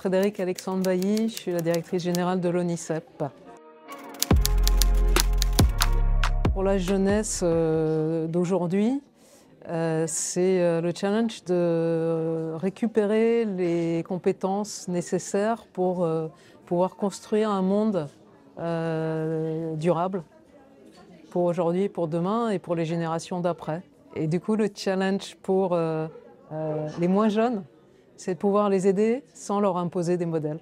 Frédéric Alexandre Bailly, je suis la directrice générale de l'ONICEP. Pour la jeunesse d'aujourd'hui, c'est le challenge de récupérer les compétences nécessaires pour pouvoir construire un monde durable pour aujourd'hui, pour demain et pour les générations d'après. Et du coup, le challenge pour les moins jeunes, c'est de pouvoir les aider sans leur imposer des modèles.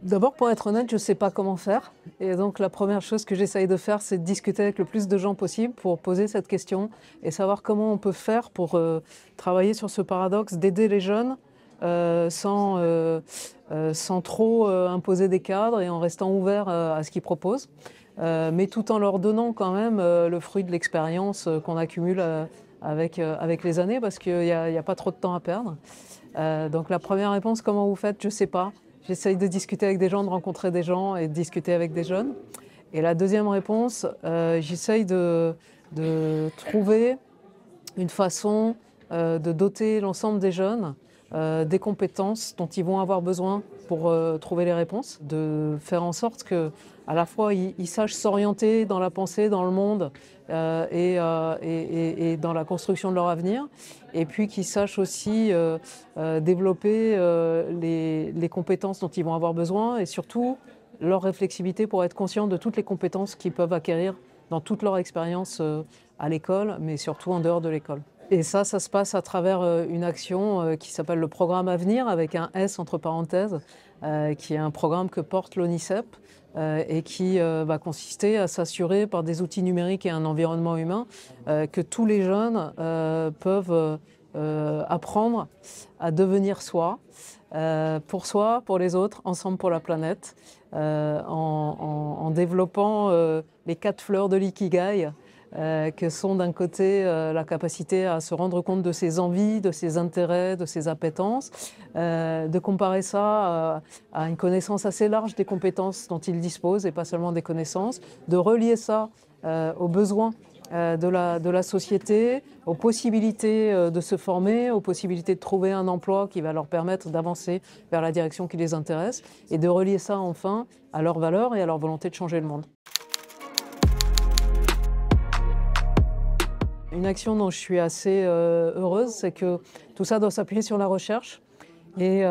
D'abord, pour être honnête, je ne sais pas comment faire. Et donc, la première chose que j'essaye de faire, c'est de discuter avec le plus de gens possible pour poser cette question et savoir comment on peut faire pour travailler sur ce paradoxe d'aider les jeunes sans trop imposer des cadres et en restant ouvert à ce qu'ils proposent, mais tout en leur donnant quand même le fruit de l'expérience qu'on accumule avec les années, parce qu'il n'y a pas trop de temps à perdre. Donc la première réponse, comment vous faites? Je ne sais pas. J'essaye de discuter avec des gens, de rencontrer des gens et de discuter avec des jeunes. Et la deuxième réponse, j'essaye de trouver une façon de doter l'ensemble des jeunes des compétences dont ils vont avoir besoin pour trouver les réponses, de faire en sorte que à la fois ils sachent s'orienter dans la pensée, dans le monde et dans la construction de leur avenir, et puis qu'ils sachent aussi développer les compétences dont ils vont avoir besoin et surtout leur réflexivité pour être conscients de toutes les compétences qu'ils peuvent acquérir dans toute leur expérience à l'école, mais surtout en dehors de l'école. Et ça se passe à travers une action qui s'appelle le programme Avenir, avec un S entre parenthèses, qui est un programme que porte l'ONICEP et qui va consister à s'assurer par des outils numériques et un environnement humain que tous les jeunes peuvent apprendre à devenir soi, pour les autres, ensemble pour la planète, en développant les 4 fleurs de l'ikigai, que sont d'un côté la capacité à se rendre compte de ses envies, de ses intérêts, de ses appétences, de comparer ça à une connaissance assez large des compétences dont il dispose et pas seulement des connaissances, de relier ça aux besoins de la société, aux possibilités de se former, aux possibilités de trouver un emploi qui va leur permettre d'avancer vers la direction qui les intéresse, et de relier ça enfin à leurs valeurs et à leur volonté de changer le monde. Une action dont je suis assez heureuse, c'est que tout ça doit s'appuyer sur la recherche. Et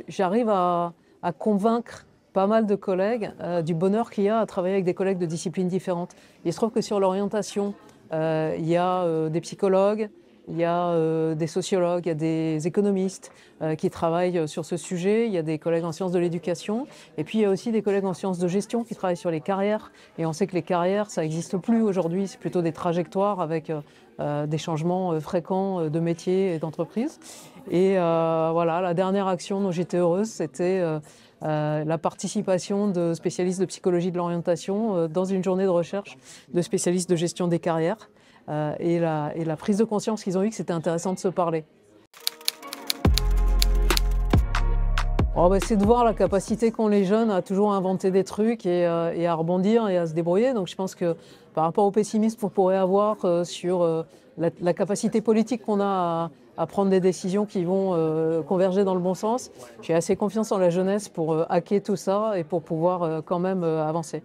j'arrive à convaincre pas mal de collègues du bonheur qu'il y a à travailler avec des collègues de disciplines différentes. Il se trouve que sur l'orientation, il y a des psychologues, il y a des sociologues, il y a des économistes qui travaillent sur ce sujet, il y a des collègues en sciences de l'éducation, et puis il y a aussi des collègues en sciences de gestion qui travaillent sur les carrières. Et on sait que les carrières, ça n'existe plus aujourd'hui, c'est plutôt des trajectoires avec des changements fréquents de métier et d'entreprise. Et voilà, la dernière action dont j'étais heureuse, c'était la participation de spécialistes de psychologie de l'orientation dans une journée de recherche de spécialistes de gestion des carrières. Et la prise de conscience qu'ils ont eue que c'était intéressant de se parler. C'est de voir la capacité qu'ont les jeunes à toujours inventer des trucs et à rebondir et à se débrouiller. Donc je pense que par rapport au pessimisme qu'on pourrait avoir sur la capacité politique qu'on a à prendre des décisions qui vont converger dans le bon sens, j'ai assez confiance en la jeunesse pour hacker tout ça et pour pouvoir quand même avancer.